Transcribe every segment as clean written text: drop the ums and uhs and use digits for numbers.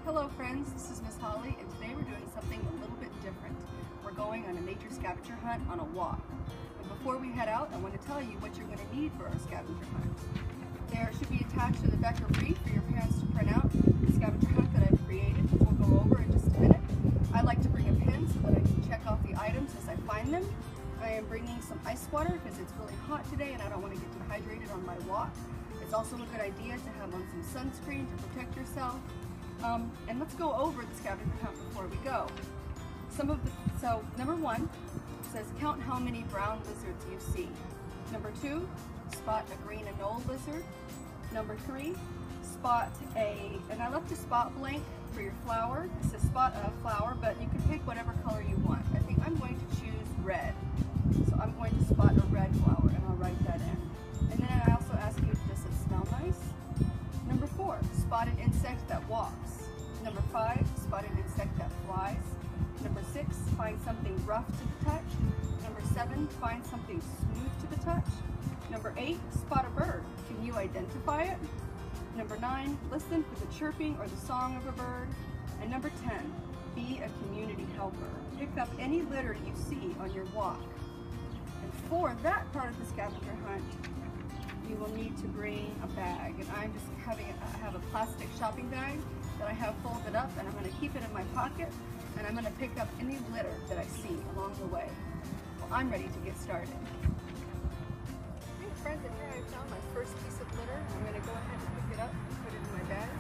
Hello friends, this is Miss Holly, and today we're doing something a little bit different. We're going on a nature scavenger hunt on a walk. But before we head out, I want to tell you what you're going to need for our scavenger hunt. There should be attached to the Becker brief for your parents to print out the scavenger hunt that I've created, which we'll go over in just a minute. I like to bring a pen so that I can check off the items as I find them. I am bringing some ice water because it's really hot today and I don't want to get dehydrated on my walk. It's also a good idea to have on some sunscreen to protect yourself. And let's go over the scavenger hunt before we go. So number one says count how many brown lizards you see. Number two, spot a green anole lizard. Number three, spot and I left a spot blank for your flower. It says spot a flower, but you can pick whatever color you want. I think I'm going to choose red. So I'm going to spot a red flower and I'll write that in. And then I also ask you, does it smell nice? Number four, spot an insect that walks. Number five, spot an insect that flies. Number six, find something rough to the touch. Number seven, find something smooth to the touch. Number eight, spot a bird. Can you identify it? Number nine, listen for the chirping or the song of a bird. And number 10, be a community helper. Pick up any litter you see on your walk. And for that part of the scavenger hunt, you will need to bring a bag. And I'm just have a plastic shopping bag that I have folded up, and I'm going to keep it in my pocket, and I'm going to pick up any litter that I see along the way. Well, I'm ready to get started. Hey friends, and here I found my first piece of litter. I'm going to go ahead and pick it up and put it in my bag.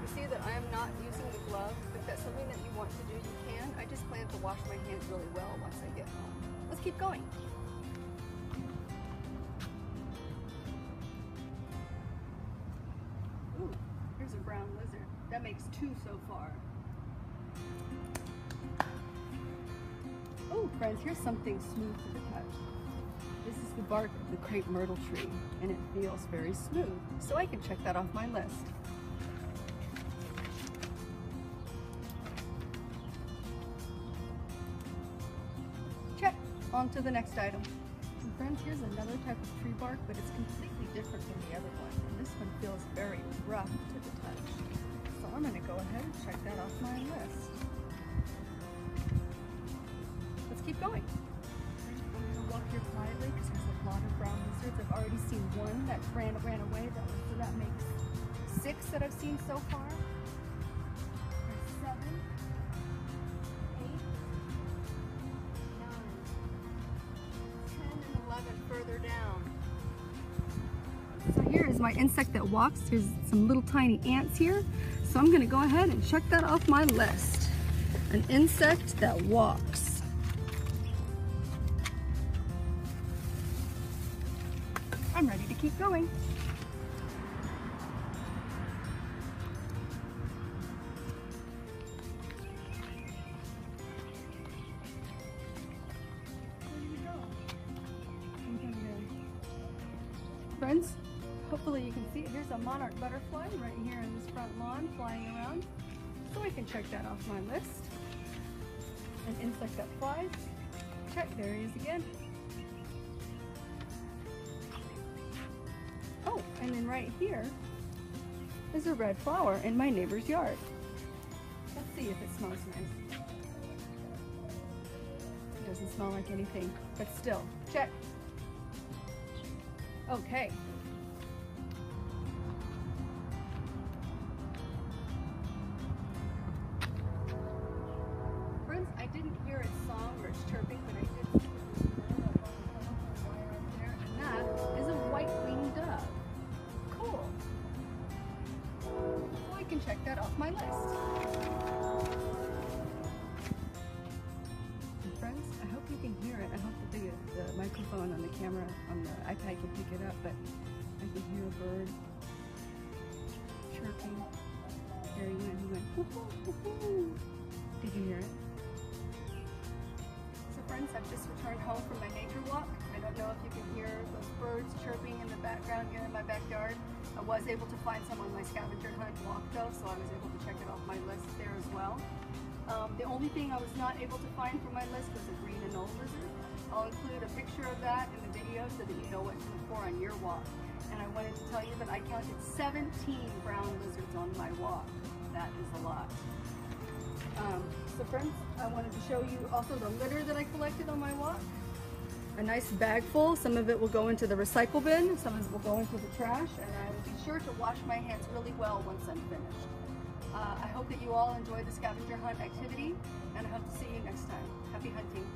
You see that I am not using the glove. If that's something that you want to do, you can. I just plan to wash my hands really well once I get home. Let's keep going. Ooh, here's a brown lizard. That makes two so far. Oh, friends, here's something smooth to the touch. This is the bark of the crepe myrtle tree, and it feels very smooth, so I can check that off my list. Check. On to the next item. And friends, here's another type of tree bark, but it's completely different from the other one, and this one feels very rough to the touch. So I'm going to go ahead and check that off my list. Let's keep going. I'm going to walk here quietly because there's a lot of brown lizards. I've already seen one that ran away, so that makes 6 that I've seen so far. There's 7, 8, 9, 10, and 11 further down. So here is my insect that walks. There's some little tiny ants here. So I'm going to go ahead and check that off my list. An insect that walks. I'm ready to keep going. Friends, hopefully you can see it. Here's a monarch butterfly right here in this front lawn flying around. So I can check that off my list. An insect that flies. Check, there he is again. Oh, and then right here is a red flower in my neighbor's yard. Let's see if it smells nice. It doesn't smell like anything, but still, check. Okay. Friends, I didn't hear its song or its chirping, but I did see this wire up there, and that is a white-winged dove. Cool. So I can check that off my list. And friends, I hope you can hear it. I hope the microphone on the camera on the iPad can pick it up, but I can hear a bird chirping. There he went, whoo-hoo, whoo-hoo. Did you hear it? So friends, I've just returned home from my nature walk. I don't know if you can hear those birds chirping in the background here in my backyard. I was able to find some on my scavenger hunt walk though, so I was able to check it off my list there as well. The only thing I was not able to find from my list was a green anole lizard. I'll include a picture of that in the video so that you know what to look for on your walk. And I wanted to tell you that I counted 17 brown lizards on my walk. that is a lot. So friends, I wanted to show you also the litter that I collected on my walk. A nice bag full. Some of it will go into the recycle bin, some of it will go into the trash, and I will be sure to wash my hands really well once I'm finished. I hope that you all enjoyed the scavenger hunt activity, and I hope to see you next time. Happy hunting.